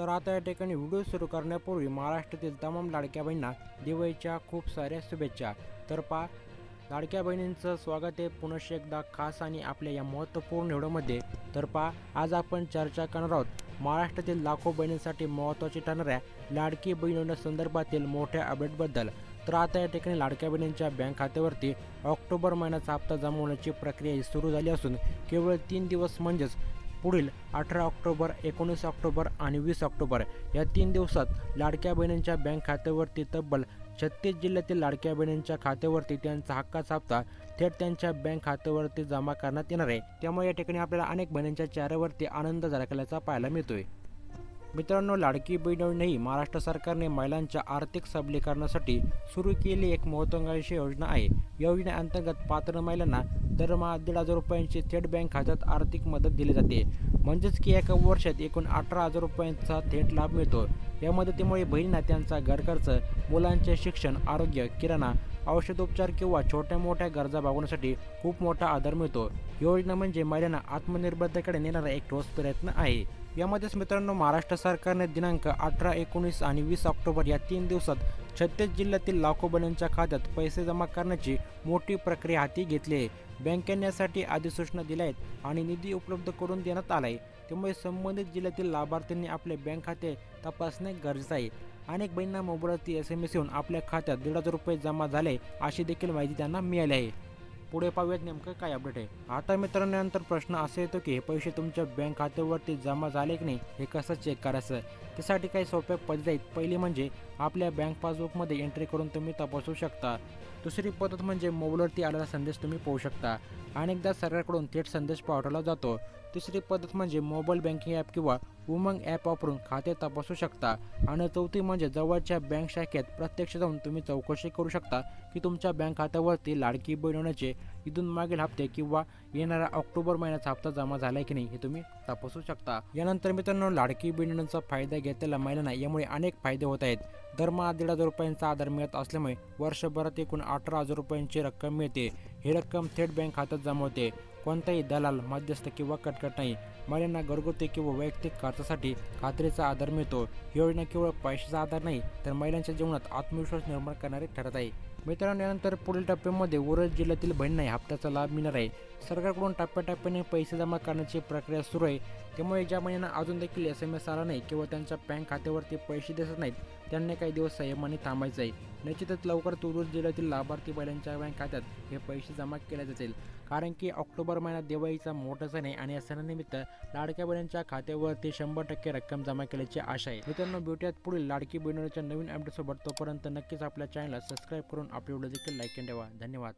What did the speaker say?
तर आता या ठिकाणी व्हिडिओ सुरू करण्यापूर्वी महाराष्ट्रातील तमाम लाडक्या बहिणींना दिवाळीच्या खूप साऱ्या शुभेच्छा। तर पहा, लाडक्या बहिणींचं स्वागत आहे पुनश्च एकदा खास आणि आपल्या या महत्त्वपूर्ण व्हिडिओमध्ये। तर पहा, आज आपण चर्चा करणार आहोत महाराष्ट्रातील लाखो बहिणींसाठी महत्त्वाची ठरणाऱ्या लाडकी बहीण योजनेसंदर्भातील मोठ्या अपडेटबद्दल। तर आता या ठिकाणी लाडक्या बहिणींच्या बँक खात्यावरती ऑक्टोबर महिन्याचा हप्ता जमा होण्याची प्रक्रिया ही सुरू झाली असून केवळ 3 दिवस म्हणजेच पुढील 18 ऑक्टोबर, 19 ऑक्टोबर आणि 20 ऑक्टोबर या 3 दिवसात लाडक्या बहिणींच्या बँक खात्यावरती तब्बल 36 जिल्ह्यातील लाडक्या बहिणींच्या खात्यावरती त्यांचा हक्काचा हप्ता थेट त्यांच्या बँक खात्यावरती जमा करण्यात येणार आहे। त्यामुळे या ठिकाणी आपल्याला अनेक बहिणींच्या चेहऱ्यावरती आनंद झळकल्याचा पाहायला मिळतोय। मित्रांनो, लाडकी बहीण योजना ही महाराष्ट्र सरकारने महिलांच्या आर्थिक सबलीकरणासाठी सुरू केलेली एक महत्त्वाकांक्षी योजना आहे। या योजनेअंतर्गत पात्र महिलांना दरमहा 1,500 रुपयांची थेट बँक खात्यात आर्थिक मदत दिली जाते। म्हणजेच की एका वर्षात एकूण 18,000 रुपयांचा थेट लाभ मिळतो। या मदतीमुळे बहिणींना त्यांचा घरखर्च, मुलांचे शिक्षण, आरोग्य, किराणा, औषधोपचार किंवा छोट्या मोठ्या गरजा भागवण्यासाठी खूप मोठा आधार मिळतो। योजना म्हणजे महिलांना आत्मनिर्भरतेकडे नेणारा एक ठोस प्रयत्न आहे। यामध्येच मित्रांनो, महाराष्ट्र सरकारने दिनांक 18, 19 आणि 20 ऑक्टोबर या 3 दिवसात 36 जिल्ह्यातील लाखो बहिणींच्या खात्यात पैसे जमा करण्याची मोठी प्रक्रिया हाती घेतली आहे। बँकेने यासाठी अधिसूचना दिल्या आहेत आणि निधी उपलब्ध करून देण्यात आला आहे। त्यामुळे संबंधित जिल्ह्यातील लाभार्थ्यांनी आपले बँक खाते तपासणे गरजेचे आहे। अनेक बहिणींना मोबाईलवरती SMS येऊन आपल्या खात्यात 1,500 रुपये जमा झाले अशी देखील माहिती त्यांना मिळाली आहे। पुढे पाहूयात नेमकं काय अपडेट आहे। आता मित्रांनो, नंतर प्रश्न असा येतो की हे पैसे तुमच्या बँक खात्यावरती जमा झाले की नाही हे कसं चेक करायचं। त्यासाठी काही सोप्या पद्धती आहेत। पहिली म्हणजे आपल्या बँक पासबुकमध्ये एंट्री करून तुम्ही तपासू शकता। दुसरी पद्धत म्हणजे मोबाईलवरती आलेला संदेश तुम्ही पाहू शकता। अनेकदा सरकारकडून थेट संदेश पाठवला जातो। तिसरी पद्धत म्हणजे मोबाईल बँकिंग ॲप किंवा उमंग ॲप वापरून खाते तपासू शकता। आणि चौथी म्हणजे जवळच्या बँक शाखेत प्रत्यक्ष जाऊन तुम्ही चौकशी करू शकता की तुमच्या बँक खात्यावरती लाडकी बहीण योजनेचे इथून मागील हप्ते किंवा येणारा ऑक्टोबर महिन्याचा हप्ता जमा झाला की नाही हे तुम्ही तपासू शकता। यानंतर मित्रांनो, लाडकी बहीण योजनेचा फायदा घेतलेल्या महिलांना यामुळे अनेक फायदे होत आहेत। दरमहा 1,500 रुपयांचा आधार मिळत असल्यामुळे वर्षभरात एकूण 18,000 रुपयांची रक्कम मिळते। ही रक्कम थेट बँक खात्यात जमा होते। कोणताही दलाल, मध्यस्थ किंवा कटकट नाही। महिलांना घरगुती किंवा वैयक्तिक खर्चासाठी खात्रीचा आधार मिळतो। ही योजना केवळ पैशाचा आधार नाही तर महिलांच्या जीवनात आत्मविश्वास निर्माण करणारी ठरत आहे। मित्रांनो, यानंतर पुढील टप्प्यामध्ये उर्वरित जिल्ह्यातील बहिणींना हप्त्याचा लाभ मिळणार आहे। सरकारकडून टप्प्याटप्प्याने पैसे जमा करण्याची प्रक्रिया सुरू आहे। त्यामुळे ज्या बहिणींना अजून देखील SMS आला नाही किंवा त्यांच्या बँक खात्यावरती पैसे दिसत नाहीत त्यांनी काही दिवस संयमाने थांबायचं आहे। निश्चितच लवकरच उर्वरित जिल्ह्यातील लाभार्थी महिलांच्या बँक खात्यात हे पैसे जमा केले जातील। कारण की ऑक्टोबर महिन्यात दिवाळीचा मोठा सण आहे आणि या सणानिमित्त लाडक्या बहिणींच्या खात्यावरती 100% रक्कम जमा केल्याची आशा आहे। मित्रांनो, भेटूयात पुढील लाडकी बहिणीच्या नवीन अपडेटसोबत। तोपर्यंत नक्कीच आपल्या चॅनलला सबस्क्राईब करून आपले व्हिडिओ देखील लाईक करून ठेवा। धन्यवाद।